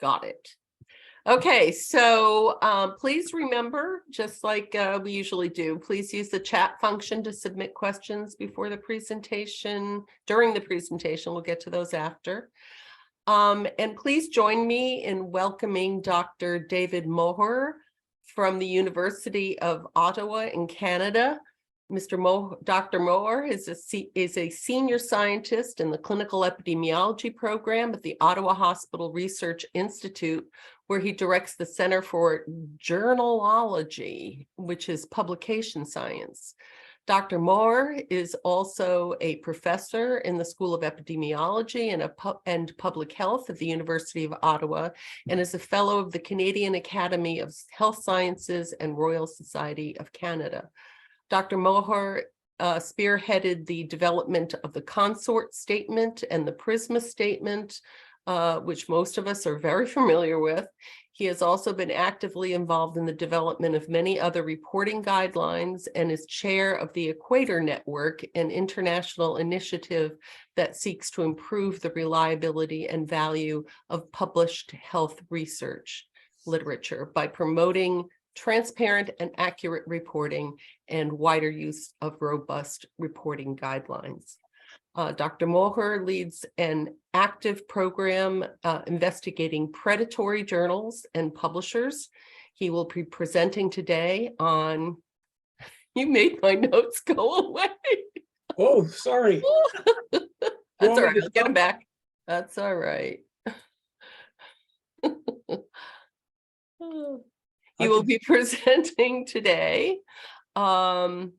Got it. Okay, so please remember, just like we usually do, please use the chat function to submit questions before the presentation, during the presentation. We'll get to those after. And please join me in welcoming Dr. David Moher from the University of Ottawa in Canada. Dr. Moher is a senior scientist in the clinical epidemiology program at the Ottawa Hospital Research Institute, where he directs the Center for Journalology, which is publication science. Dr. Moher is also a professor in the School of Epidemiology and Public Health at the University of Ottawa, and is a fellow of the Canadian Academy of Health Sciences and Royal Society of Canada. Dr. Moher spearheaded the development of the consort statement and the PRISMA statement, which most of us are very familiar with. He has also been actively involved in the development of many other reporting guidelines and is chair of the Equator Network, an international initiative that seeks to improve the reliability and value of published health research literature by promoting transparent and accurate reporting and wider use of robust reporting guidelines. Dr. Moher leads an active program investigating predatory journals and publishers. He will be presenting today on, you made my notes go away. Oh, sorry. That's all right, I'll get them back. That's all right. He will be presenting today on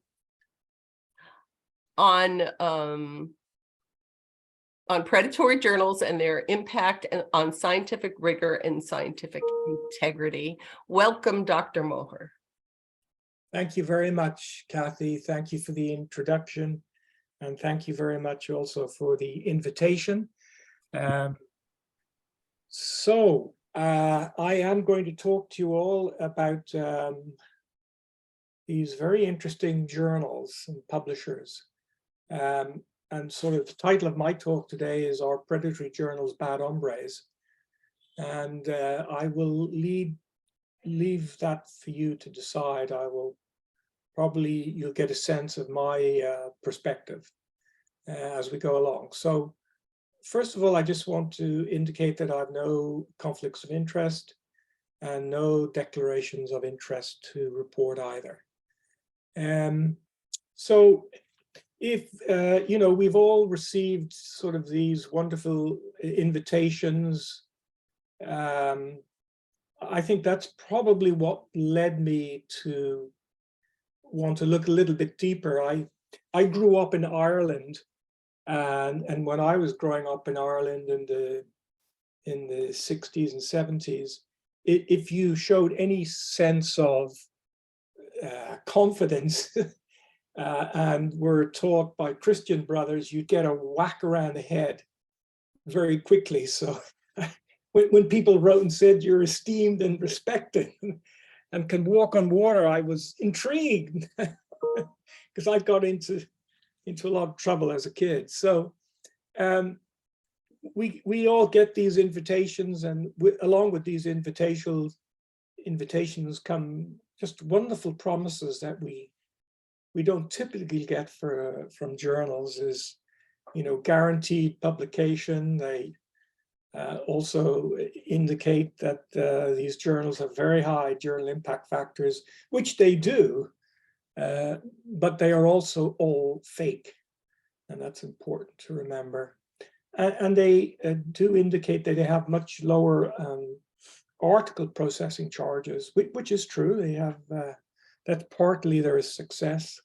predatory journals and their impact on scientific rigor and scientific integrity. Welcome, Dr. Moher. Thank you very much, Kathy. Thank you for the introduction, and thank you very much also for the invitation. I am going to talk to you all about these very interesting journals and publishers. And sort of the title of my talk today is Are Predatory Journals Bad Hombres? And I will leave that for you to decide. You'll get a sense of my perspective as we go along. So first of all, I just want to indicate that I have no conflicts of interest and no declarations of interest to report either. So if, we've all received sort of these wonderful invitations, I think that's probably what led me to want to look a little bit deeper. I grew up in Ireland, and when I was growing up in Ireland in the 60s and 70s, if you showed any sense of confidence and were taught by Christian brothers, you'd get a whack around the head very quickly. So when people wrote and said you're esteemed and respected and can walk on water, I was intrigued because I got into a lot of trouble as a kid. So we all get these invitations, and along with these invitations come just wonderful promises that we don't typically get from journals, is guaranteed publication. They also indicate that these journals have very high journal impact factors, which they do, but they are also all fake, and that's important to remember. And they do indicate that they have much lower article processing charges, which is true. They have that's partly their success,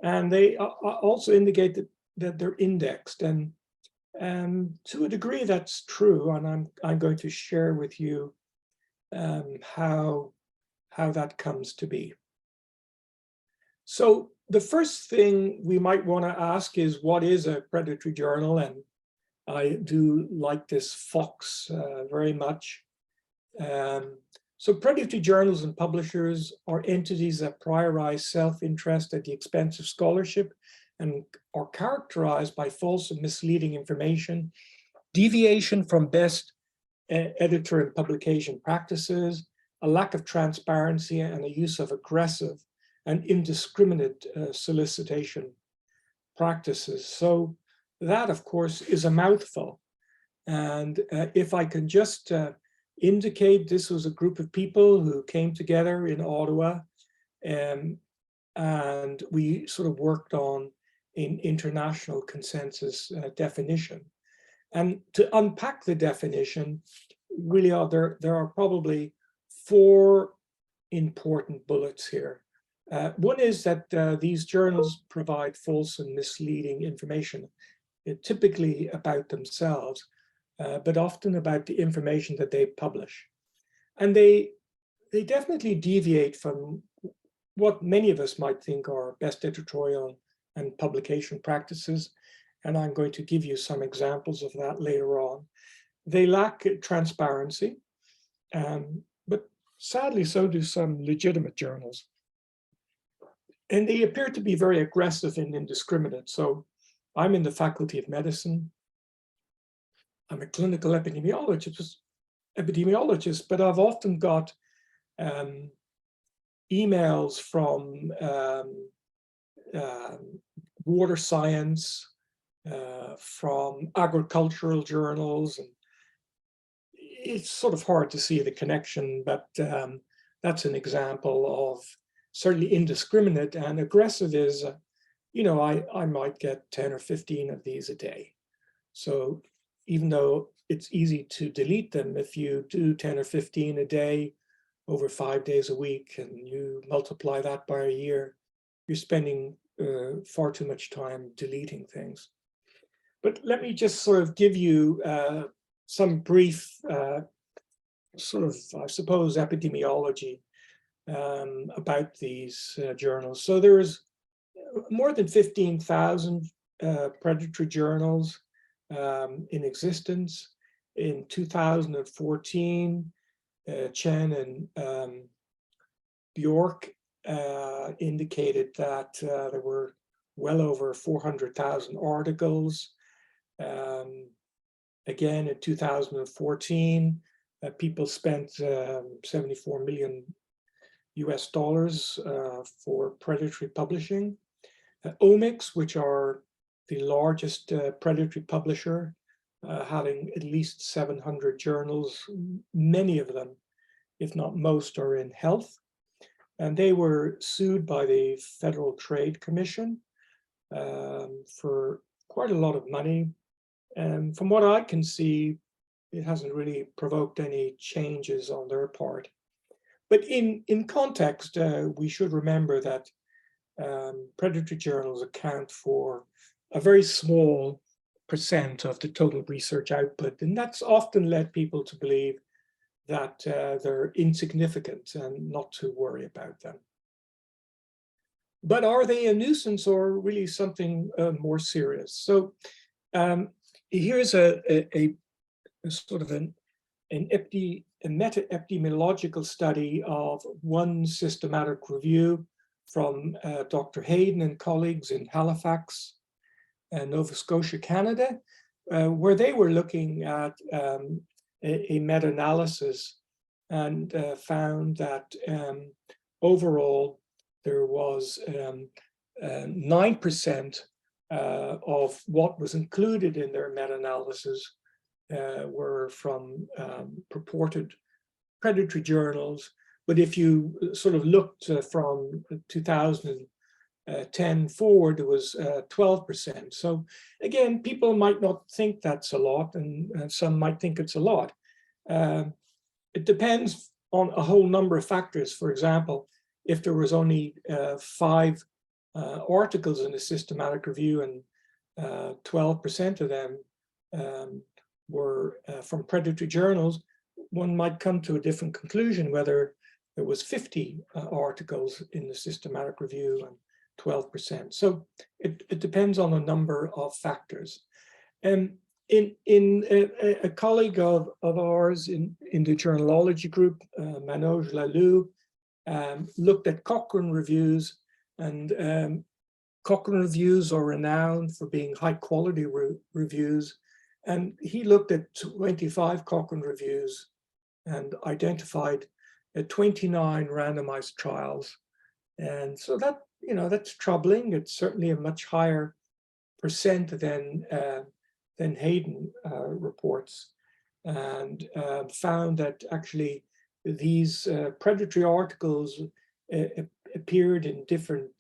and they also indicate that they're indexed, and to a degree that's true. And I'm going to share with you how that comes to be. So the first thing we might want to ask is, what is a predatory journal? And I do like this Fox very much. So predatory journals and publishers are entities that prioritize self-interest at the expense of scholarship and are characterized by false and misleading information, deviation from best editor and publication practices, a lack of transparency, and a use of aggressive and indiscriminate solicitation practices. So that, of course, is a mouthful. And if I can just indicate, this was a group of people who came together in Ottawa, and we sort of worked on an international consensus definition. And to unpack the definition, really there are probably four important bullets here. One is that these journals provide false and misleading information, typically about themselves, but often about the information that they publish. And they definitely deviate from what many of us might think are best editorial and publication practices. And I'm going to give you some examples of that later on. They lack transparency, but sadly, so do some legitimate journals. And they appear to be very aggressive and indiscriminate. So I'm in the Faculty of Medicine. I'm a clinical epidemiologist, but I've often got emails from water science, from agricultural journals, and it's sort of hard to see the connection, but that's an example of certainly indiscriminate. And aggressive is, I might get 10 or 15 of these a day. So even though it's easy to delete them, if you do 10 or 15 a day over 5 days a week and you multiply that by a year, you're spending far too much time deleting things. But let me just sort of give you some brief sort of, I suppose, epidemiology about these journals. So there's more than 15,000 predatory journals in existence. In 2014, Chen and Bjork indicated that there were well over 400,000 articles. Again, in 2014, people spent $74 million US for predatory publishing. Omics, which are the largest predatory publisher, having at least 700 journals, many of them, if not most, are in health. And they were sued by the Federal Trade Commission for quite a lot of money. And from what I can see, it hasn't really provoked any changes on their part. But in context, we should remember that predatory journals account for a very small % of the total research output. And that's often led people to believe that they're insignificant and not to worry about them. But are they a nuisance or really something more serious? So here's a sort of a meta-epidemiological study of one systematic review from Dr. Hayden and colleagues in Halifax, Nova Scotia, Canada, where they were looking at a meta-analysis and found that overall there was 9% of what was included in their meta-analysis were from purported predatory journals. But if you sort of looked from 2010 forward, it was 12%. So again, people might not think that's a lot, and some might think it's a lot. It depends on a whole number of factors. For example, if there was only 5 articles in a systematic review and 12% of them were from predatory journals, one might come to a different conclusion whether there was 50 articles in the systematic review and 12%. So it depends on a number of factors. And a colleague of ours in the journalology group, Manoj Laloo, looked at Cochrane reviews, and Cochrane reviews are renowned for being high quality reviews. And he looked at 25 Cochrane reviews and identified 29 randomized trials. And so that, that's troubling. It's certainly a much higher percent than Hayden reports, and found that actually these predatory articles appeared in different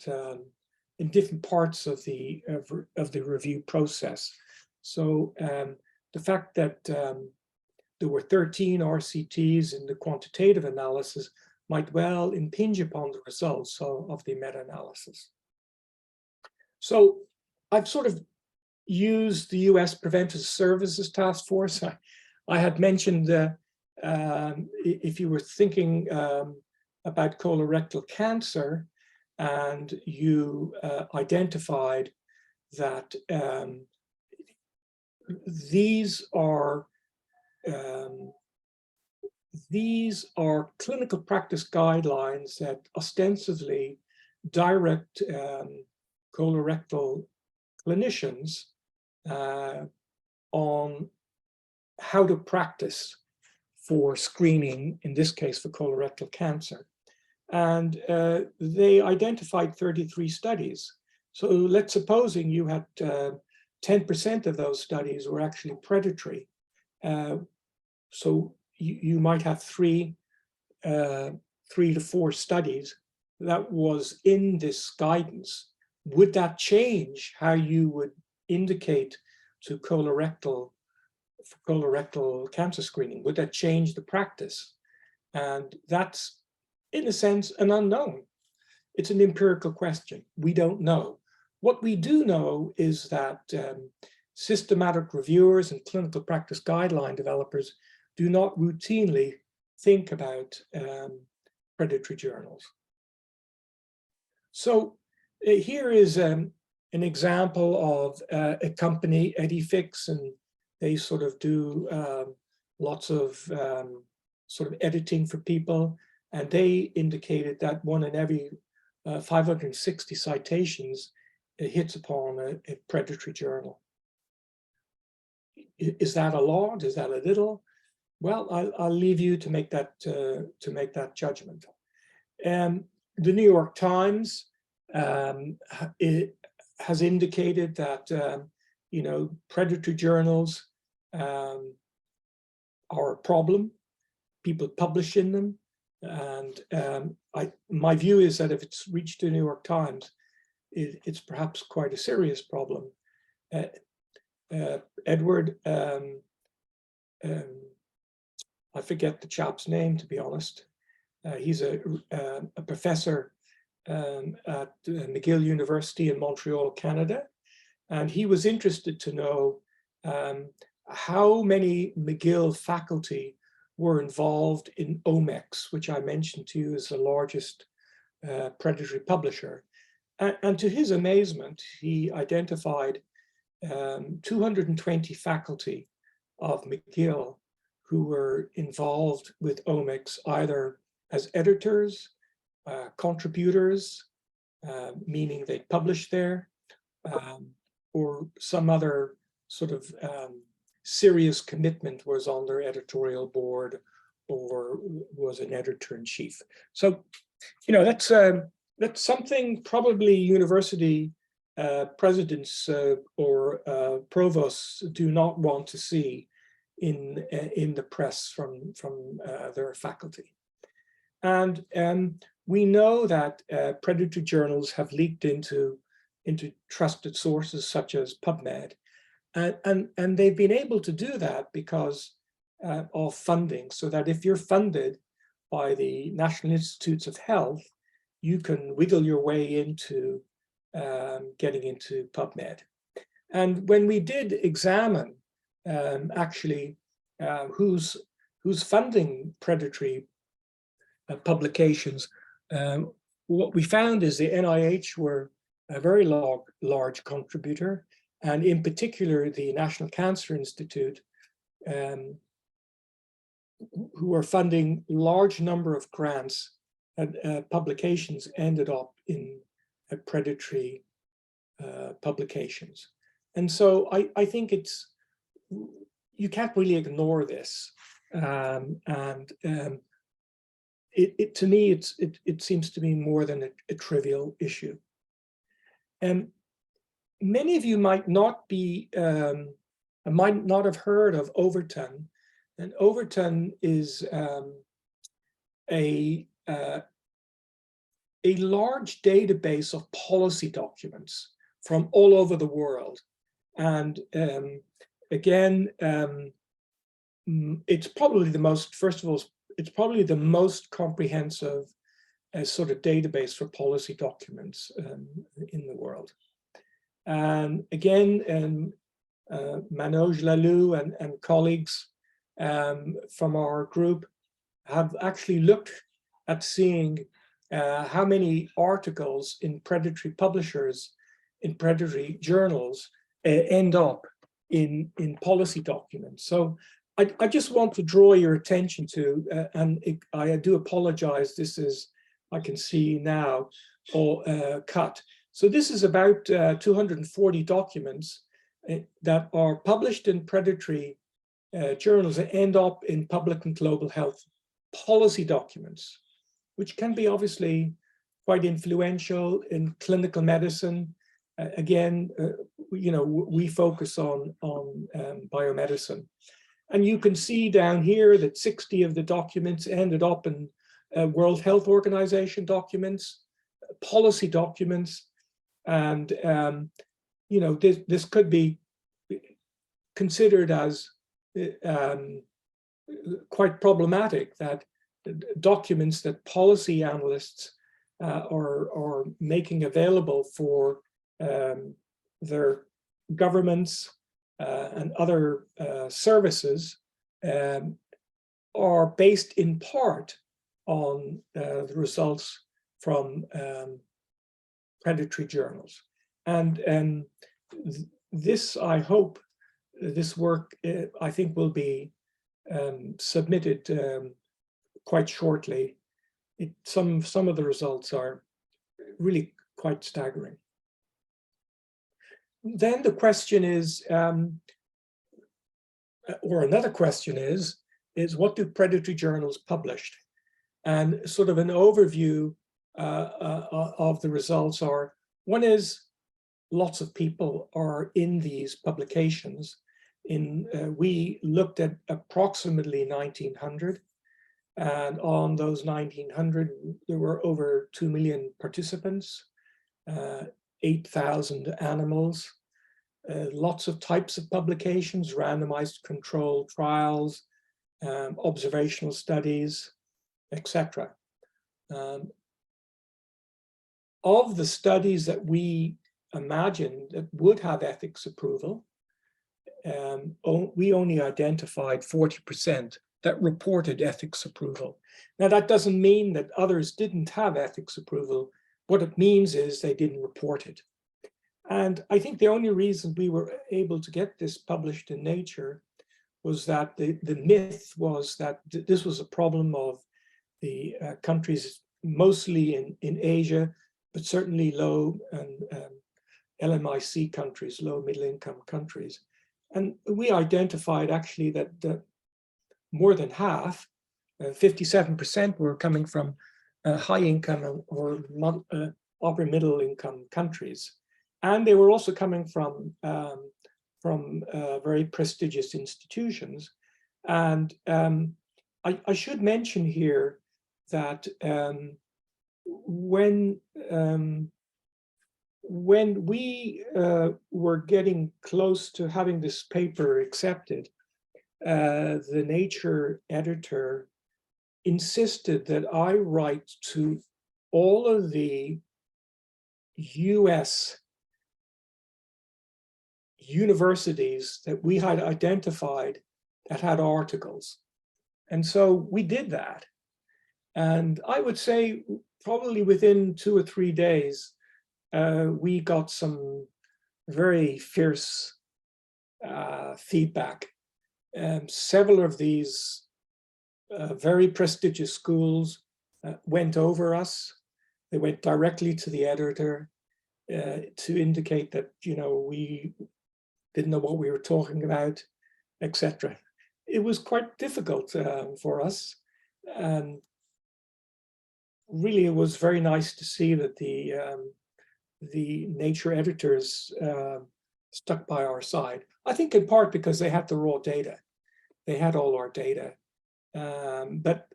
parts of the review process. So the fact that there were 13 RCTs in the quantitative analysis might well impinge upon the results of the meta-analysis. So I've sort of used the US Preventive Services Task Force. I had mentioned if you were thinking about colorectal cancer and you identified that these are clinical practice guidelines that ostensibly direct colorectal clinicians on how to practice for screening, in this case for colorectal cancer. And they identified 33 studies. So let's supposing you had 10% of those studies were actually predatory. So you might have 3 to 4 studies that was in this guidance. Would that change how you would indicate to colorectal cancer screening? Would that change the practice? And that's, in a sense, an unknown. It's an empirical question. We don't know. What we do know is that systematic reviewers and clinical practice guideline developers do not routinely think about predatory journals. So here is an example of a company, Edifix, and they sort of do lots of sort of editing for people. And they indicated that 1 in every 560 citations hits upon a predatory journal. Is that a lot? Is that a little? Well, I'll leave you to make that judgment. The New York Times it has indicated that predatory journals are a problem. People publish in them, and my view is that if it's reached the New York Times, it's perhaps quite a serious problem. Edward, I forget the chap's name, to be honest. He's a professor at McGill University in Montreal, Canada. And he was interested to know how many McGill faculty were involved in Omex, which I mentioned to you as the largest predatory publisher. And to his amazement, he identified 220 faculty of McGill who were involved with Omex, either as editors, contributors, meaning they published there, or some other sort of serious commitment, was on their editorial board or was an editor-in-chief. So, that's something probably university presidents or provosts do not want to see in the press from their faculty. And we know that predatory journals have leaked into trusted sources such as PubMed, and they've been able to do that because of funding, so that if you're funded by the National Institutes of Health, you can wiggle your way into getting into PubMed. And when we did examine actually who's funding predatory publications, what we found is the NIH were a very large contributor, and in particular the National Cancer Institute, who are funding large number of grants, and publications ended up in predatory publications. And so I think it's you can't really ignore this. To me, it seems to be more than a trivial issue. And many of you might not have heard of Overton, and Overton is a large database of policy documents from all over the world. And again, it's probably the most, first of all, it's probably the most comprehensive sort of database for policy documents in the world. And again, Manoj Laloo and colleagues from our group have actually looked at seeing how many articles in predatory publishers, in predatory journals, end up in policy documents. So I just want to draw your attention to, I do apologize, this is, I can see now, all cut. So this is about 240 documents that are published in predatory journals that end up in public and global health policy documents, which can be obviously quite influential in clinical medicine. Again, we focus on biomedicine. And you can see down here that 60 of the documents ended up in World Health Organization documents, policy documents, and this could be considered as quite problematic, that documents that policy analysts are making available for their governments and other services are based in part on the results from predatory journals. And this, I hope, this work, I think, will be submitted quite shortly. Some of the results are really quite staggering. Then the question is, or another question is what do predatory journals publish? And sort of an overview of the results are, one is lots of people are in these publications. We looked at approximately 1900, and on those 1900, there were over 2 million participants, 8,000 animals, lots of types of publications, randomized controlled trials, observational studies, etc. Of the studies that we imagined that would have ethics approval, we only identified 40% that reported ethics approval. Now, that doesn't mean that others didn't have ethics approval. What it means is they didn't report it. And I think the only reason we were able to get this published in Nature was that the myth was that this was a problem of the countries, mostly in Asia, but certainly low and LMIC countries, low middle income countries. And we identified actually that more than half, 57% were coming from high income or upper middle income countries. And they were also coming from very prestigious institutions. And I should mention here that when we were getting close to having this paper accepted, the Nature editor insisted that I write to all of the US universities that we had identified that had articles. And so we did that. And I would say probably within 2 or 3 days, we got some very fierce feedback. Several of these very prestigious schools went over us. They went directly to the editor to indicate that, we didn't know what we were talking about. etc. It was quite difficult for us. Really, it was very nice to see that the Nature editors stuck by our side. I think in part because they had the raw data. They had all our data. But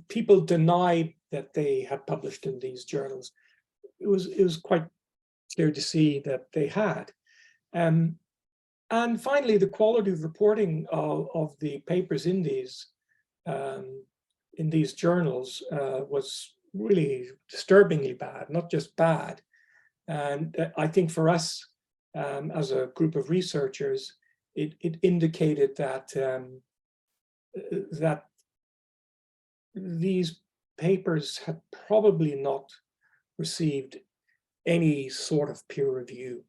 people denied that they had published in these journals. It was quite clear to see that they had. And finally, the quality of reporting of the papers in these journals was really disturbingly bad, not just bad. And I think for us, as a group of researchers, it indicated that that these papers had probably not received any sort of peer review,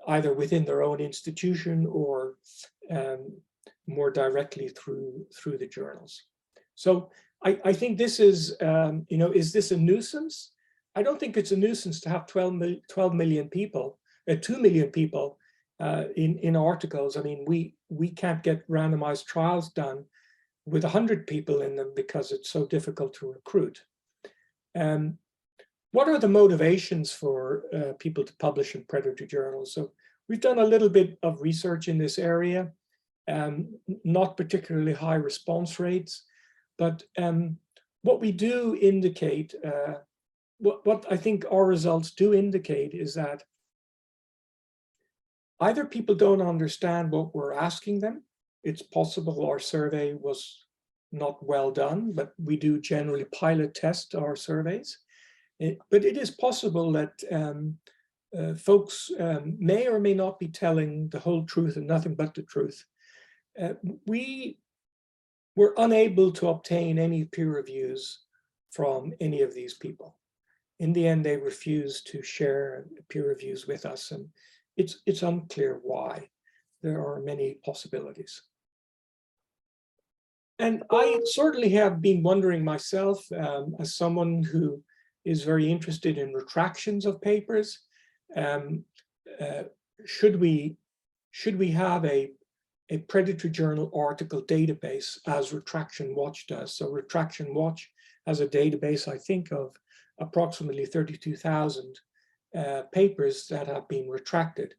either within their own institution or more directly through the journals. So I think this is, is this a nuisance? I don't think it's a nuisance to have 12 million people, 2 million people in articles. I mean, we can't get randomized trials done with 100 people in them because it's so difficult to recruit. What are the motivations for people to publish in predatory journals? So we've done a little bit of research in this area, not particularly high response rates, but what we do indicate, what I think our results do indicate is that either people don't understand what we're asking them. It's possible our survey was not well done, but we do generally pilot test our surveys. But it is possible that folks may or may not be telling the whole truth and nothing but the truth. We were unable to obtain any peer reviews from any of these people. In the end, they refused to share peer reviews with us, and it's unclear why. There are many possibilities. And I certainly have been wondering myself, as someone who is very interested in retractions of papers, should we have a predatory journal article database as Retraction Watch does? So Retraction Watch has a database, I think, of approximately 32,000 papers that have been retracted.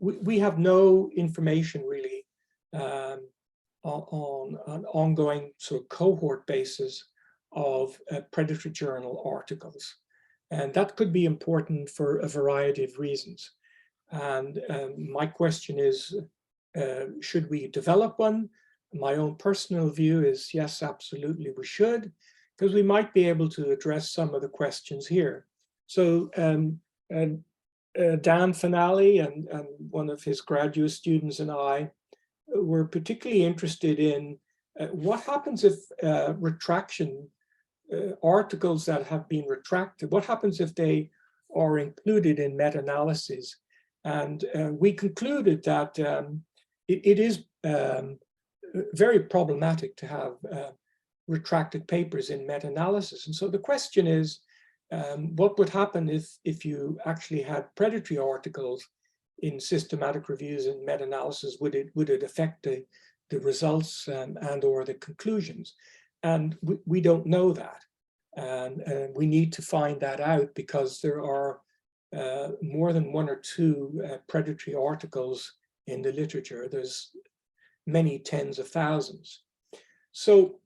We have no information really on an ongoing sort of cohort basis of predatory journal articles. And that could be important for a variety of reasons. And my question is, should we develop one? My own personal view is yes, absolutely we should, because we might be able to address some of the questions here. So Dan Finale and one of his graduate students and I were particularly interested in what happens if retraction articles that have been retracted, what happens if they are included in meta-analyses? And we concluded that it is very problematic to have retracted papers in meta-analysis. And so the question is, what would happen if you actually had predatory articles in systematic reviews and meta-analysis? Would it affect the results and or the conclusions? And we don't know that. And we need to find that out, because there are more than one or two predatory articles in the literature. There's many tens of thousands. So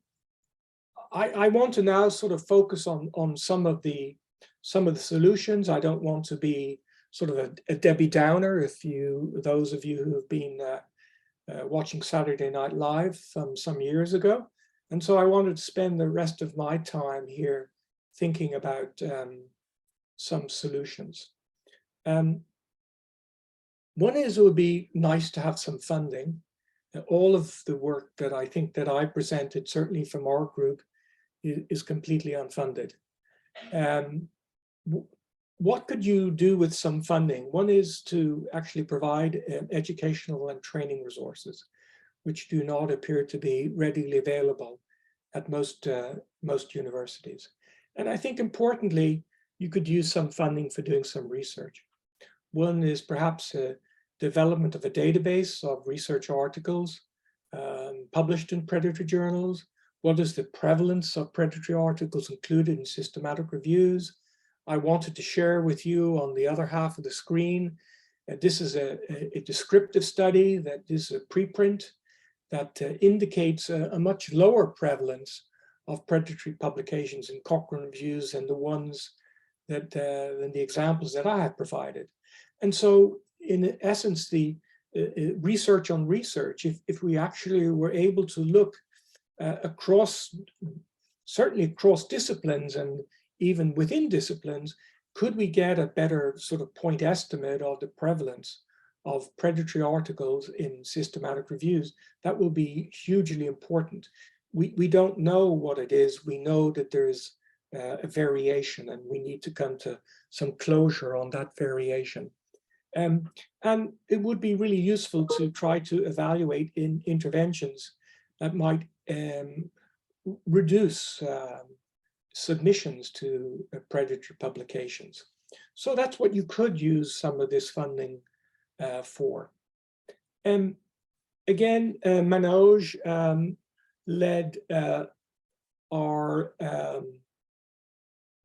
I want to now sort of focus on some of the solutions. I don't want to be sort of a Debbie Downer. Those of you who have been watching Saturday Night Live from some years ago. And so I wanted to spend the rest of my time here thinking about some solutions. One is, it would be nice to have some funding. All of the work that I think that I presented, certainly from our group, is completely unfunded. What could you do with some funding? One is to actually provide educational and training resources, which do not appear to be readily available at most universities. And I think importantly, you could use some funding for doing some research. One is perhaps development of a database of research articles published in predatory journals. What is the prevalence of predatory articles included in systematic reviews? I wanted to share with you on the other half of the screen. This is a descriptive study that is a preprint that indicates a much lower prevalence of predatory publications in Cochrane reviews than the ones that than the examples that I have provided. And so, in essence, the research on research, if we actually were able to look across, certainly across disciplines and even within disciplines, could we get a better sort of point estimate of the prevalence of predatory articles in systematic reviews? That will be hugely important. We don't know what it is. We know that there's a variation, and we need to come to some closure on that variation. And it would be really useful to try to evaluate interventions that might reduce submissions to predatory publications. So that's what you could use some of this funding for. Again, Manoj led our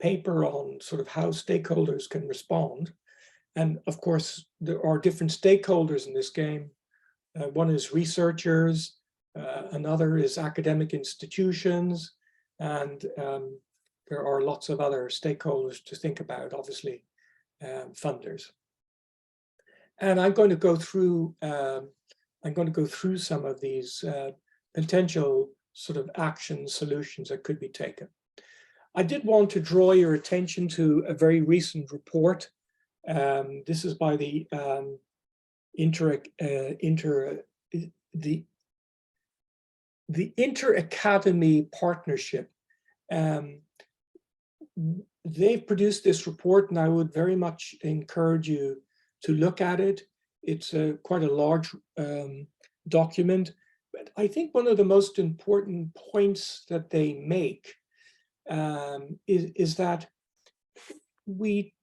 paper on sort of how stakeholders can respond. And of course, there are different stakeholders in this game. One is researchers, another is academic institutions, and there are lots of other stakeholders to think about, obviously, funders. And I'm going to go through some of these potential sort of action solutions that could be taken. I did want to draw your attention to a very recent report. This is by the Inter-Academy Partnership. They've produced this report, and I would very much encourage you to look at it. It's quite a large document, but I think one of the most important points that they make is that we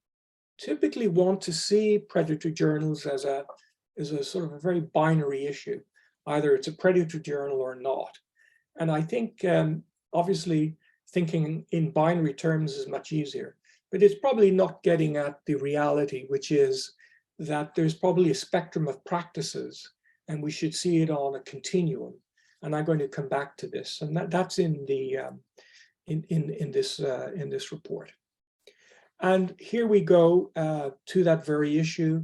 typically want to see predatory journals as a sort of a very binary issue. Either it's a predatory journal or not. And I think obviously thinking in binary terms is much easier, but it's probably not getting at the reality, which is that there's probably a spectrum of practices, and we should see it on a continuum. And I'm going to come back to this, and that's in the in this report. And here we go to that very issue.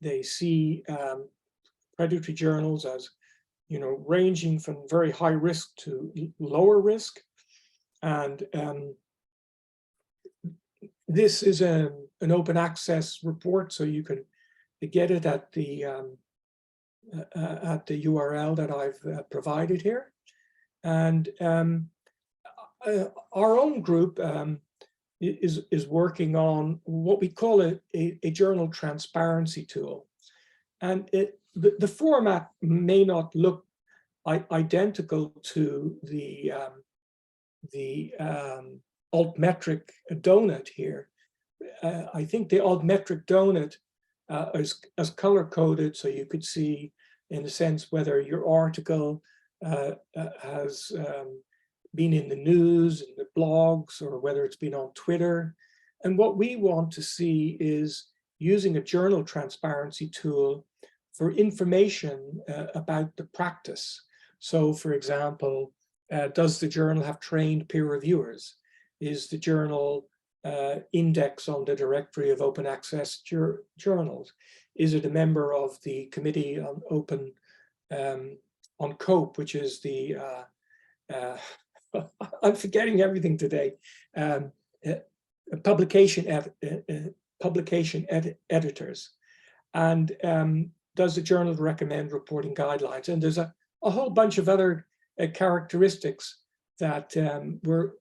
They see predatory journals as, ranging from very high risk to lower risk. And this is an open access report, so you can get it at the URL that I've provided here. And our own group is working on what we call a journal transparency tool. And the format may not look identical to the altmetric donut here. I think the altmetric donut is color-coded, so you could see, in a sense, whether your article has been in the news, in the blogs, or whether it's been on Twitter. And what we want to see is using a journal transparency tool for information about the practice. So, for example, does the journal have trained peer reviewers? Is the journal indexed on the directory of open access journals? Is it a member of the Committee on Open, on COPE, which is the, I'm forgetting everything today, publication editors? And does the journal recommend reporting guidelines? And there's a whole bunch of other characteristics that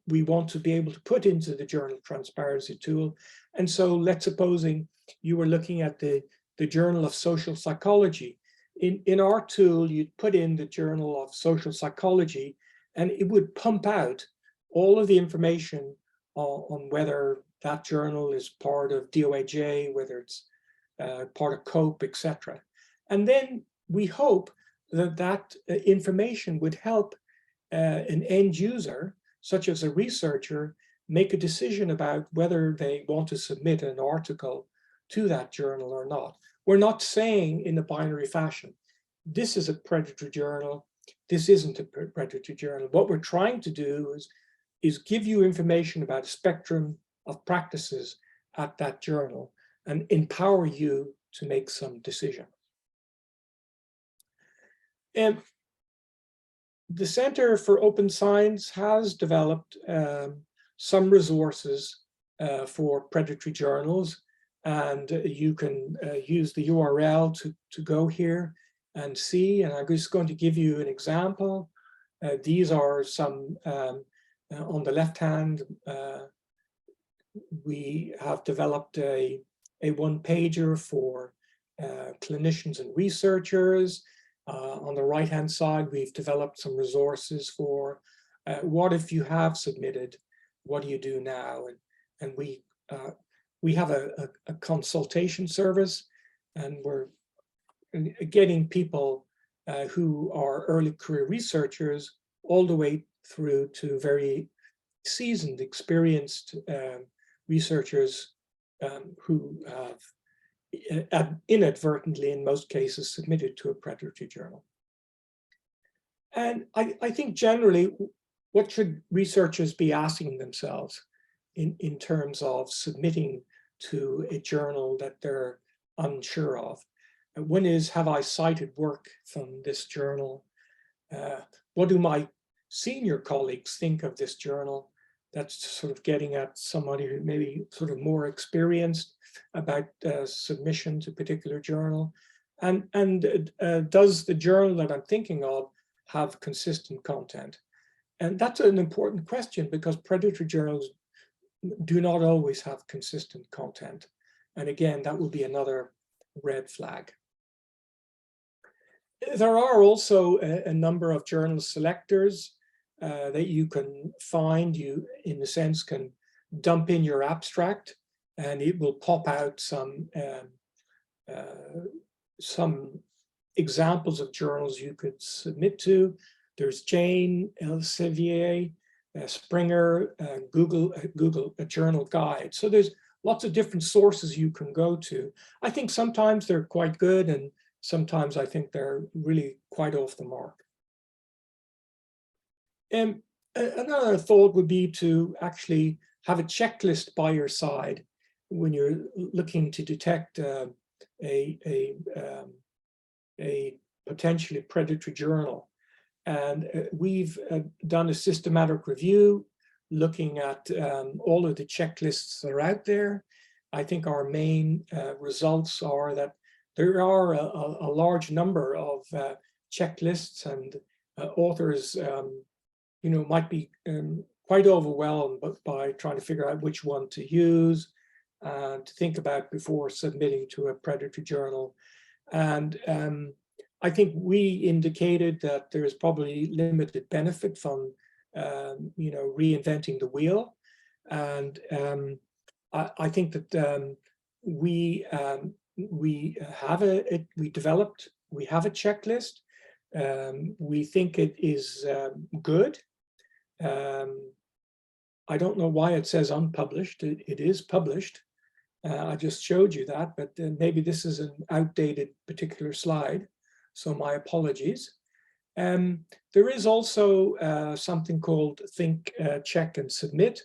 we want to be able to put into the journal transparency tool. And so let's supposing you were looking at the Journal of Social Psychology. In our tool, you'd put in the Journal of Social Psychology, and it would pump out all of the information on whether that journal is part of DOAJ, whether it's part of COPE, etc. And then we hope that that information would help an end user, such as a researcher, make a decision about whether they want to submit an article to that journal or not. We're not saying in a binary fashion, this is a predatory journal, this isn't a predatory journal. What we're trying to do is give you information about a spectrum of practices at that journal and empower you to make some decision. And the Center for Open Science has developed some resources for predatory journals, and you can use the URL to go here and see. And I'm just going to give you an example. These are some, on the left hand, we have developed a one-pager for clinicians and researchers. On the right-hand side, we've developed some resources for what if you have submitted, what do you do now? And we have a consultation service, and we're getting people who are early career researchers all the way through to very seasoned, experienced researchers who have inadvertently, in most cases, submitted to a predatory journal. And I think generally, what should researchers be asking themselves in terms of submitting to a journal that they're unsure of? And one is, have I cited work from this journal? What do my senior colleagues think of this journal? That's sort of getting at somebody who maybe sort of more experienced about submission to a particular journal. And does the journal that I'm thinking of have consistent content? And that's an important question, because predatory journals do not always have consistent content. And again, that will be another red flag. There are also a number of journal selectors that you can find. You, in a sense, can dump in your abstract, and it will pop out some examples of journals you could submit to. There's Jane, Elsevier, Springer, Google a journal guide. So there's lots of different sources you can go to. I think sometimes they're quite good, and sometimes I think they're really quite off the mark. And another thought would be to actually have a checklist by your side when you're looking to detect a potentially predatory journal. And we've done a systematic review looking at all of the checklists that are out there. I think our main results are that there are a large number of checklists, and authors might be quite overwhelmed by trying to figure out which one to use and to think about before submitting to a predatory journal. And I think we indicated that there is probably limited benefit from reinventing the wheel. And I think that we have a checklist. We think it is good. I don't know why it says unpublished. It is published. I just showed you that, but maybe this is an outdated particular slide, so my apologies. There is also something called Think, Check, and Submit.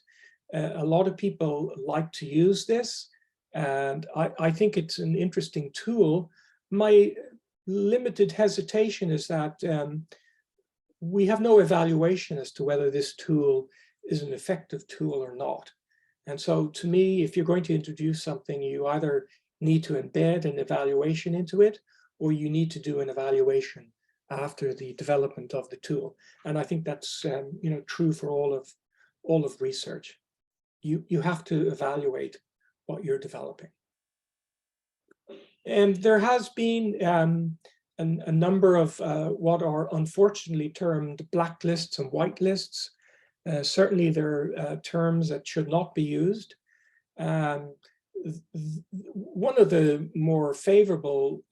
A lot of people like to use this, and I think it's an interesting tool. My limited hesitation is that we have no evaluation as to whether this tool is an effective tool or not. And so to me, if you're going to introduce something, you either need to embed an evaluation into it, or you need to do an evaluation after the development of the tool. And I think that's true for all of research. You have to evaluate what you're developing. And there has been a number of what are unfortunately termed blacklists and whitelists. Certainly there are terms that should not be used. One of the more favorable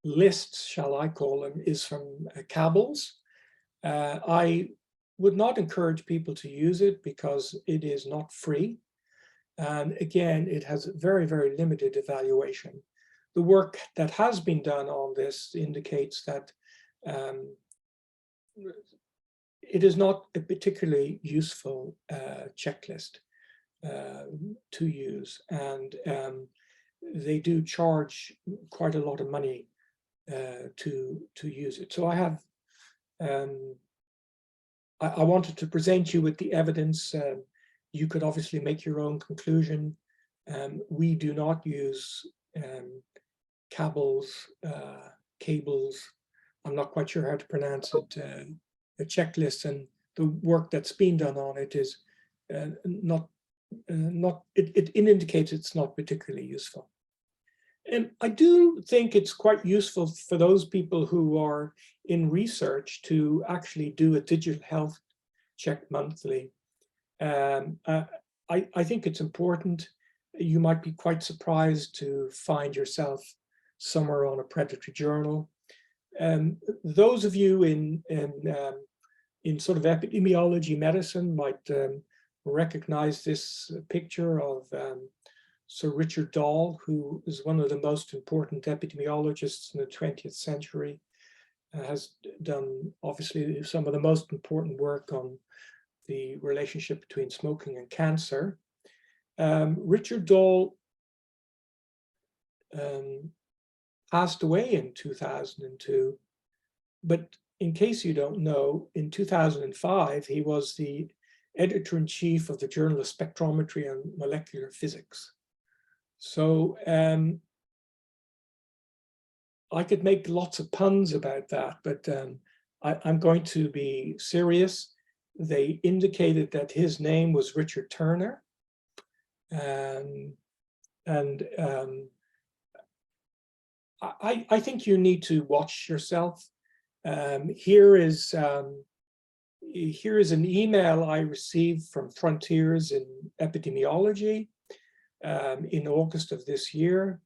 lists, shall I call them, is from Cabell's. I would not encourage people to use it because it is not free. And again, it has very, very limited evaluation. The work that has been done on this indicates that it is not a particularly useful checklist to use. And they do charge quite a lot of money to use it. So I have, I wanted to present you with the evidence. You could obviously make your own conclusion. We do not use Cabell's, I'm not quite sure how to pronounce it, a checklist, and the work that's been done on it is it indicates it's not particularly useful. And I do think it's quite useful for those people who are in research to actually do a digital health check monthly. I think it's important. You might be quite surprised to find yourself somewhere on a predatory journal. Those of you in sort of epidemiology medicine might recognize this picture of Sir Richard Dahl, who is one of the most important epidemiologists in the 20th century, has done obviously some of the most important work on the relationship between smoking and cancer. Richard Dahl passed away in 2002, but in case you don't know, in 2005, he was the editor-in-chief of the Journal of Spectrometry and Molecular Physics. So I could make lots of puns about that, but I'm going to be serious. They indicated that his name was Richard Turner. I think you need to watch yourself. Here is an email I received from Frontiers in Epidemiology in August of this year,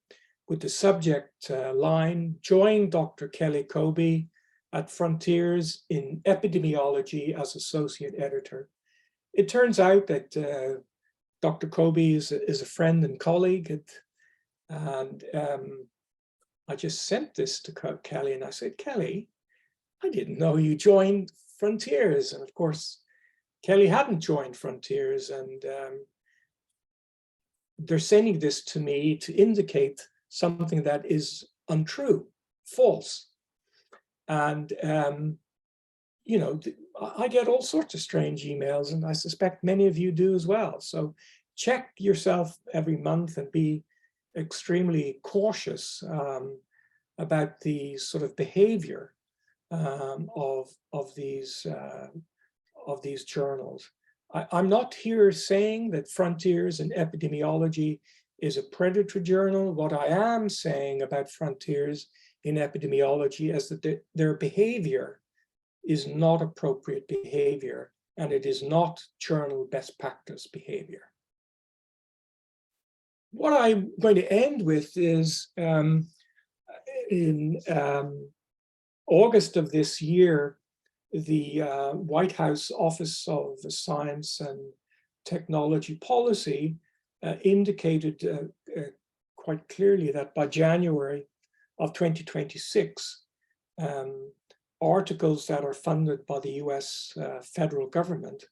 with the subject line, "Join Dr. Kelly Coby at Frontiers in Epidemiology as Associate Editor." It turns out that Dr. Coby is a friend and colleague, and I just sent this to Kelly, and I said, "Kelly, I didn't know you joined Frontiers." And of course, Kelly hadn't joined Frontiers, and they're sending this to me to indicate something that is untrue, false. And, you know, I get all sorts of strange emails, and I suspect many of you do as well. So check yourself every month and be extremely cautious about the sort of behavior of these journals. I'm not here saying that Frontiers in Epidemiology is a predatory journal. What I am saying about Frontiers in Epidemiology is that their behavior is not appropriate behavior, and it is not journal best practice behavior. What I'm going to end with is in August of this year, the White House Office of Science and Technology Policy indicated quite clearly that by January of 2026, articles that are funded by the US federal government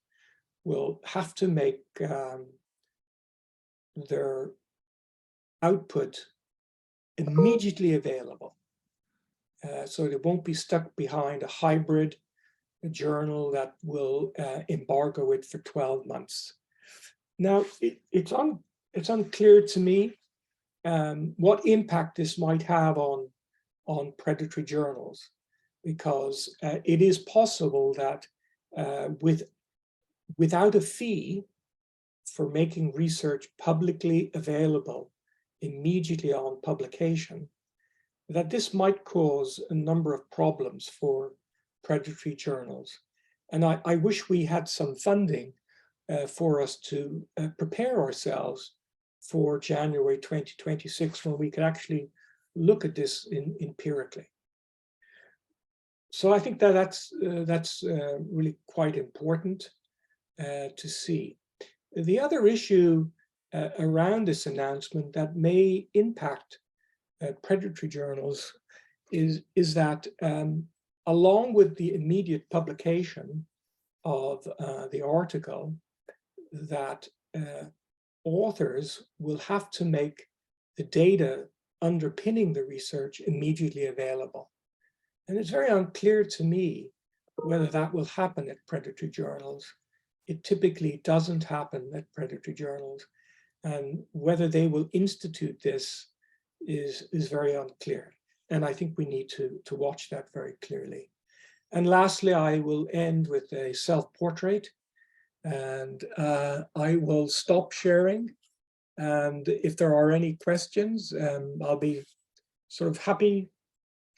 will have to make their output immediately available. So they won't be stuck behind a hybrid journal that will embargo it for 12 months. Now, it's unclear to me what impact this might have on predatory journals, because it is possible that without a fee for making research publicly available immediately on publication, that this might cause a number of problems for predatory journals. And I wish we had some funding for us to prepare ourselves for January 2026, when we could actually look at this empirically. So I think that that's really quite important to see. The other issue around this announcement that may impact predatory journals is that along with the immediate publication of the article, that authors will have to make the data underpinning the research immediately available. And it's very unclear to me whether that will happen at predatory journals. It typically doesn't happen at predatory journals, and whether they will institute this is very unclear. And I think we need to watch that very clearly. And lastly, I will end with a self-portrait, and I will stop sharing. And if there are any questions, I'll be sort of happy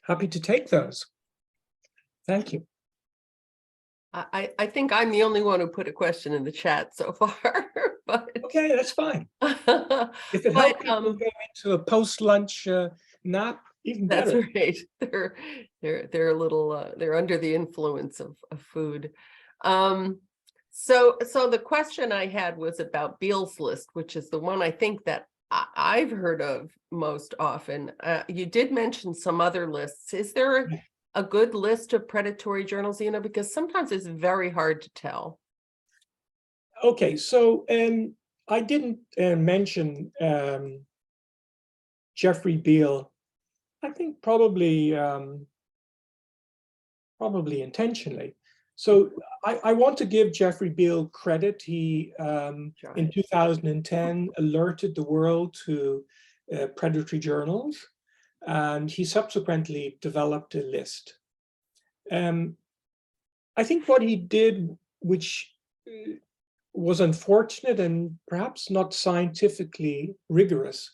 to take those. Thank you. I think I'm the only one who put a question in the chat so far, but Okay, that's fine. but If it helps people go into a post-lunch nap, even that's better. right. They're a little they're under the influence of food. So the question I had was about Beale's list, which is the one I think that I've heard of most often. You did mention some other lists. Is there a good list of predatory journals, you know, because sometimes it's very hard to tell. Okay, so I didn't mention Jeffrey Beale. I think probably intentionally. So I want to give Jeffrey Beale credit. He in 2010 alerted the world to predatory journals, and he subsequently developed a list. I think what he did, which was unfortunate and perhaps not scientifically rigorous,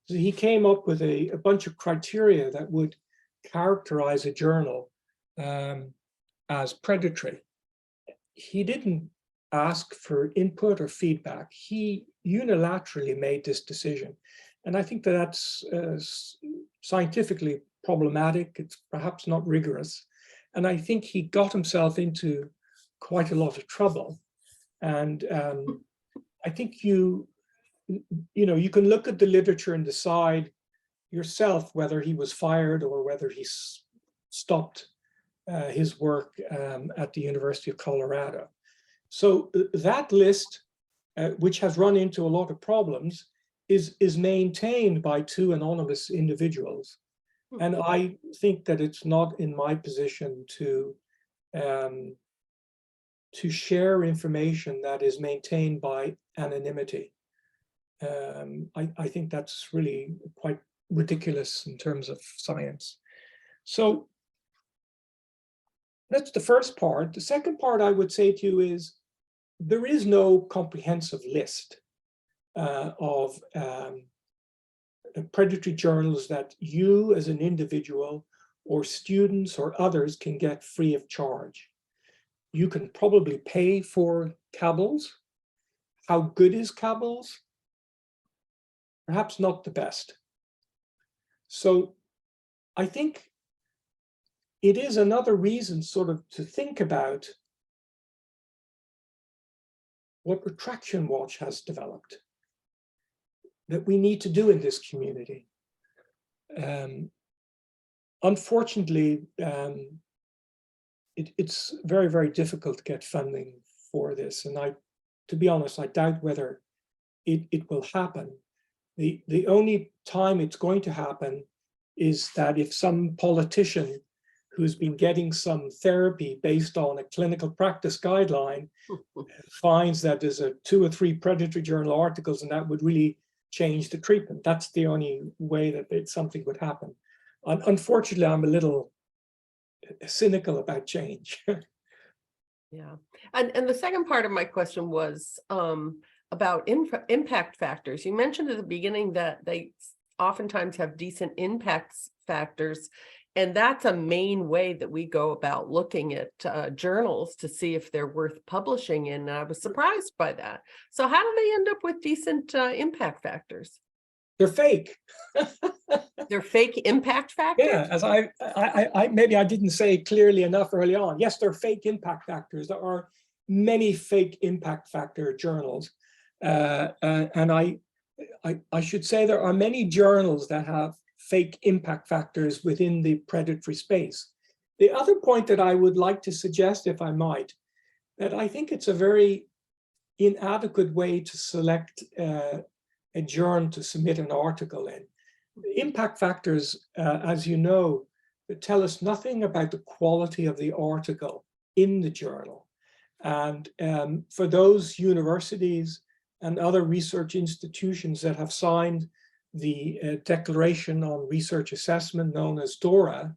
is he came up with a bunch of criteria that would characterize a journal as predatory. He didn't ask for input or feedback. He unilaterally made this decision. And I think that that's scientifically problematic. It's perhaps not rigorous. And I think he got himself into quite a lot of trouble. And I think you can look at the literature and decide yourself whether he was fired or whether he stopped his work at the University of Colorado. So that list, which has run into a lot of problems, is maintained by two anonymous individuals. And I think that it's not in my position to share information that is maintained by anonymity. I think that's really quite ridiculous in terms of science. So that's the first part. The second part I would say to you is there is no comprehensive list of predatory journals that you as an individual or students or others can get free of charge. You can probably pay for Cabell's. How good is Cabell's? Perhaps not the best. So I think it is another reason sort of to think about what Retraction Watch has developed that we need to do in this community. Unfortunately, it's very, very difficult to get funding for this. And to be honest, I doubt whether it will happen. The only time it's going to happen is that if some politician who's been getting some therapy based on a clinical practice guideline finds that there's 2 or 3 predatory journal articles and that would really change the treatment. That's the only way that something would happen. Unfortunately, I'm a little cynical about change. Yeah. And the second part of my question was about impact factors. You mentioned at the beginning that they oftentimes have decent impact factors. And that's a main way that we go about looking at journals to see if they're worth publishing in. And I was surprised by that. So how do they end up with decent impact factors? they're fake. They're fake impact factors? Yeah, as I maybe I didn't say it clearly enough early on. Yes, they're fake impact factors. There are many fake impact factor journals. And I should say there are many journals that have fake impact factors within the predatory space. The other point that I would like to suggest, if I might, that I think it's a very inadequate way to select a journal to submit an article in. Impact factors, as you know, tell us nothing about the quality of the article in the journal. And for those universities and other research institutions that have signed the Declaration on Research Assessment, known as DORA,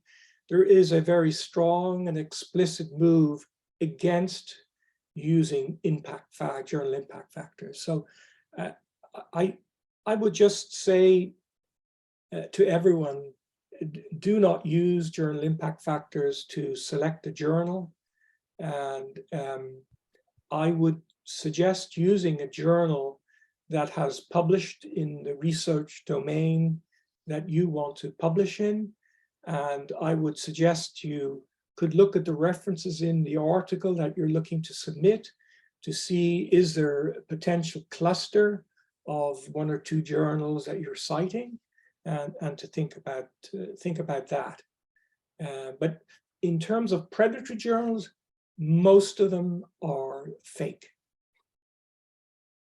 there is a very strong and explicit move against using journal impact factors. So I would just say to everyone, do not use journal impact factors to select a journal. And I would suggest using a journal that has published in the research domain that you want to publish in. And I would suggest you could look at the references in the article that you're looking to submit to see, is there a potential cluster of one or two journals that you're citing, and to think about that. But in terms of predatory journals, most of them are fake.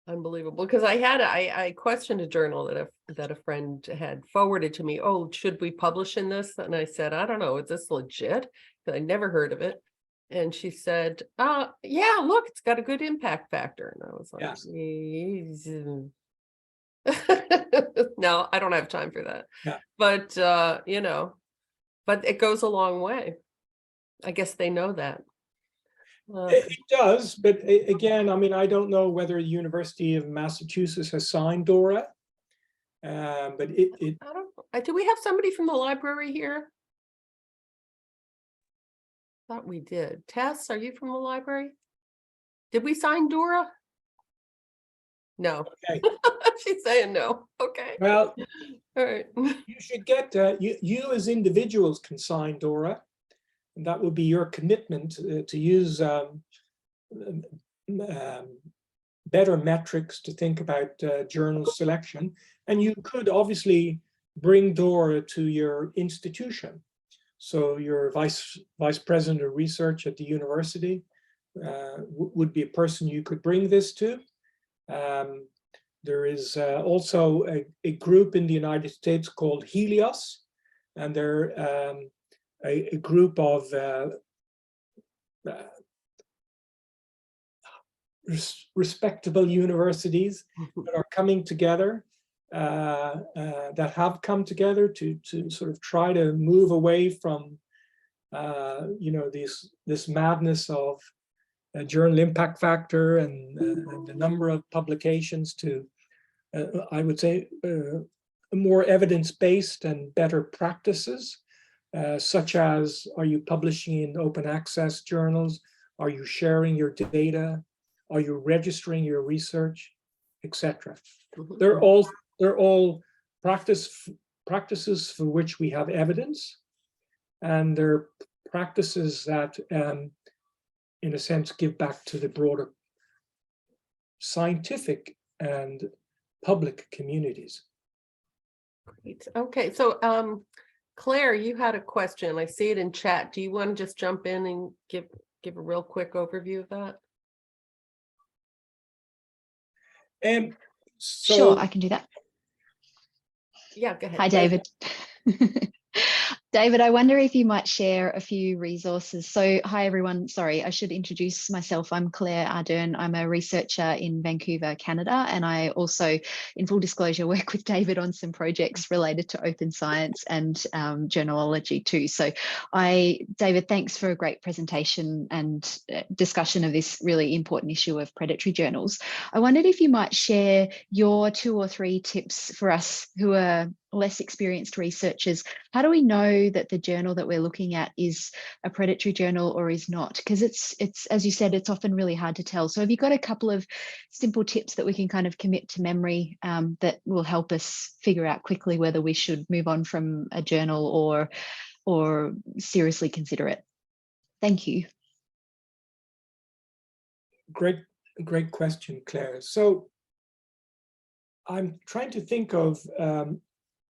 Unbelievable. Because I questioned a journal that a friend had forwarded to me. Oh, should we publish in this? And I said, I don't know, is this legit? Because I never heard of it. And she said, yeah, look, it's got a good impact factor. And I was like, yes. No, I don't have time for that. Yeah. But you know, but it goes a long way. I guess they know that. It does, but again, I mean, I don't know whether the University of Massachusetts has signed DORA, but I don't know. Do we have somebody from the library here? Thought we did. Tess, are you from the library? Did we sign DORA? No. Okay. She's saying no. Okay. Well, all right. You should get, you as individuals can sign DORA. And that would be your commitment to use better metrics to think about journal selection. And you could obviously bring DORA to your institution. So your vice president of research at the university would be a person you could bring this to. There is also a group in the United States called Helios, and they're a group of respectable universities that are coming together, that have come together to sort of try to move away from, you know, this madness of journal impact factor and the number of publications to, I would say, more evidence-based and better practices. Such as, are you publishing in open access journals? Are you sharing your data? Are you registering your research, etc.? They're all practices for which we have evidence, and they're practices that, in a sense, give back to the broader scientific and public communities. Great. Okay, so Claire, you had a question. I see it in chat. Do you want to just jump in and give a real quick overview of that? Sure, I can do that. Yeah, go ahead. Hi, David. David, I wonder if you might share a few resources. So, hi everyone. Sorry, I should introduce myself. I'm Claire Ardern. I'm a researcher in Vancouver, Canada, and I also, in full disclosure, work with David on some projects related to open science and journalology too. So, David, thanks for a great presentation and discussion of this really important issue of predatory journals. I wondered if you might share your 2 or 3 tips for us who are less experienced researchers, how do we know that the journal that we're looking at is a predatory journal or is not? Because it's as you said, it's often really hard to tell. So have you got a couple of simple tips that we can kind of commit to memory that will help us figure out quickly whether we should move on from a journal or seriously consider it? Thank you. Great question, Claire. So I'm trying to think of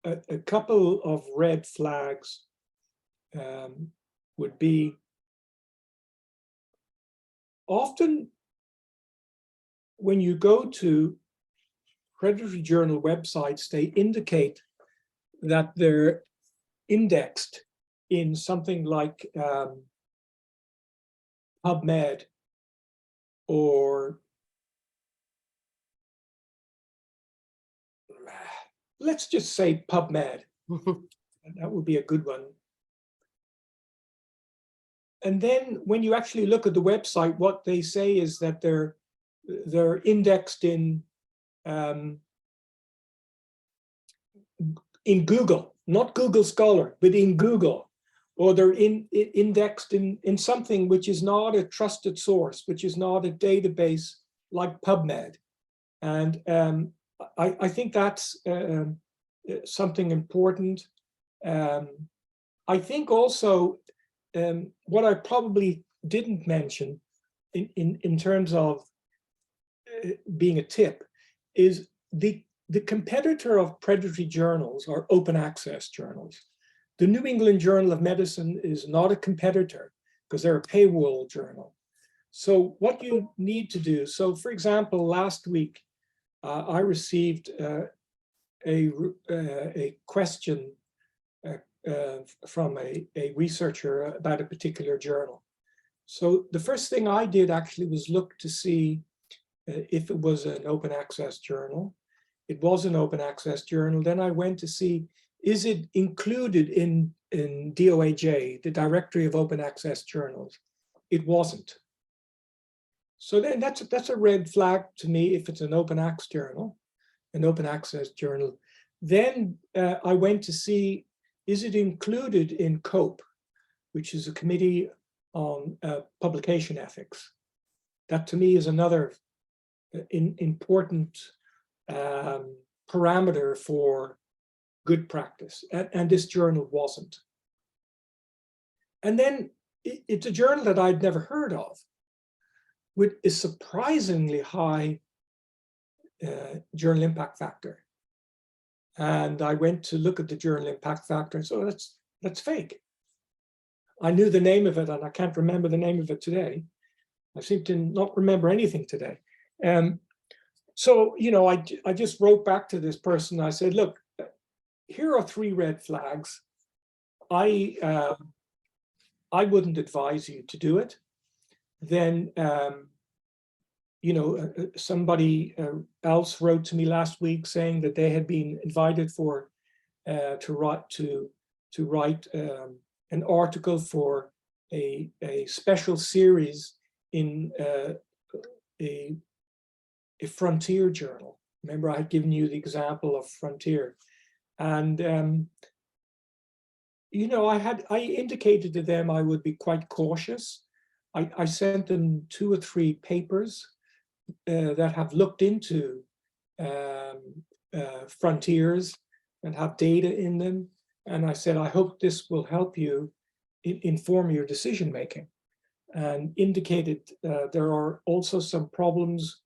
a couple of red flags. Would be often when you go to predatory journal websites, they indicate that they're indexed in something like PubMed, or let's just say PubMed. That would be a good one. And then when you actually look at the website, what they say is that they're indexed in Google, not Google Scholar, but in Google, or they're indexed in something which is not a trusted source, which is not a database like PubMed. And I think that's something important. I think also what I probably didn't mention in terms of being a tip is the competitor of predatory journals are open access journals. The New England Journal of Medicine is not a competitor because they're a paywall journal. So what you need to do, so for example, last week, I received a question from a researcher about a particular journal. So the first thing I did actually was look to see if it was an open access journal. It was an open access journal. Then I went to see, is it included in DOAJ, the Directory of Open Access Journals? It wasn't. So then that's a red flag to me if it's an open access journal, Then I went to see, is it included in COPE, which is a committee on publication ethics? That to me is another important parameter for good practice, and this journal wasn't. And then it's a journal that I'd never heard of, with a surprisingly high journal impact factor. And I went to look at the journal impact factor and so that's fake. I knew the name of it and I can't remember the name of it today. I seem to not remember anything today. So, you know, I just wrote back to this person. I said, look, here are 3 red flags. I wouldn't advise you to do it. Then, you know, somebody else wrote to me last week saying that they had been invited for to write an article for a special series in a frontier journal. Remember, I had given you the example of Frontier, and you know, I indicated to them I would be quite cautious. I sent them 2 or 3 papers that have looked into frontiers and have data in them. And I said, I hope this will help you inform your decision making. And indicated there are also some problems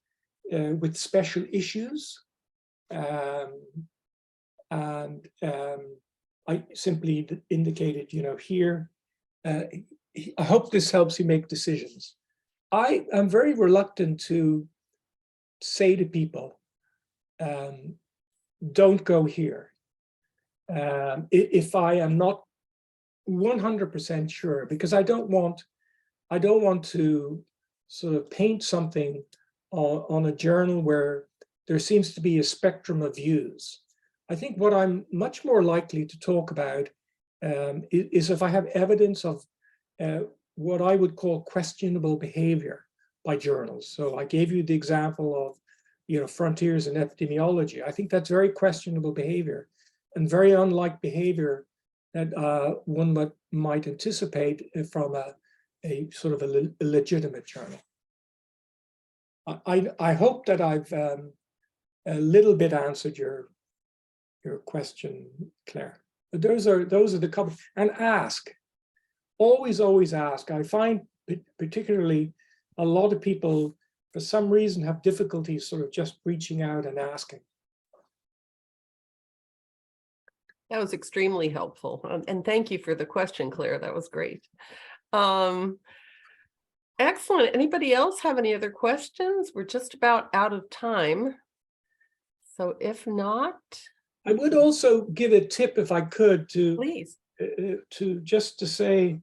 with special issues. I simply indicated, you know, here, I hope this helps you make decisions. I am very reluctant to say to people, don't go here. If I am not 100% sure, because I don't want to sort of paint something on a journal where there seems to be a spectrum of views. I think what I'm much more likely to talk about is if I have evidence of what I would call questionable behavior by journals. So I gave you the example of, you know, Frontiers in Epidemiology. I think that's very questionable behavior. and very unlike behavior that one might anticipate from a sort of a legitimate journal. I hope that I've a little bit answered your question, Claire. But those are the couple. And ask, always ask. I find particularly a lot of people, for some reason, have difficulties sort of just reaching out and asking. That was extremely helpful. And thank you for the question, Claire. That was great. Excellent. Anybody else have any other questions? We're just about out of time. So if not, I would also give a tip, if I could, please. to say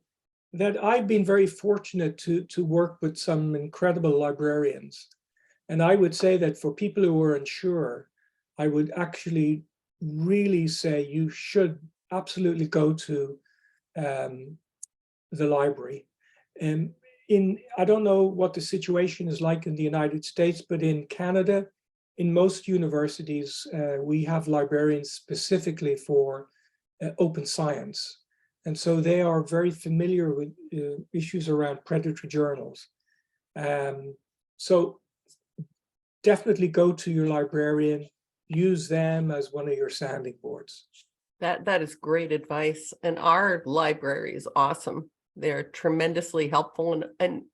that I've been very fortunate to work with some incredible librarians. And I would say that for people who are unsure, I would actually really say you should absolutely go to the library. And I don't know what the situation is like in the United States, but in Canada, in most universities, we have librarians specifically for open science. And so they are very familiar with issues around predatory journals. So definitely go to your librarian, use them as one of your sounding boards. That is great advice. And our library is awesome. They're tremendously helpful and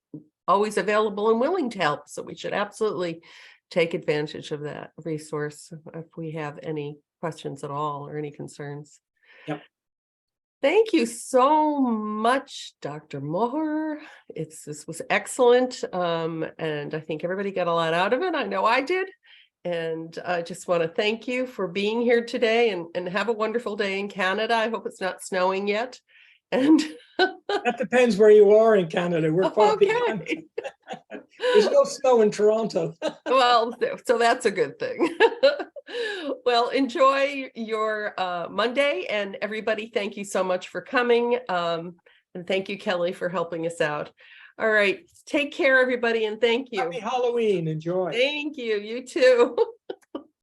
always available and willing to help. So we should absolutely take advantage of that resource if we have any questions at all or any concerns. Yep. Thank you so much, Dr. Moher. This was excellent. And I think everybody got a lot out of it. I know I did. And I just want to thank you for being here today and have a wonderful day in Canada. I hope it's not snowing yet. And that depends where you are in Canada. We're quite behind. There's no snow in Toronto. Well, so that's a good thing. Well, enjoy your Monday, and everybody, thank you so much for coming. And thank you, Kelly, for helping us out. All right, take care, everybody, and thank you. Happy Halloween. Enjoy. Thank you. You too.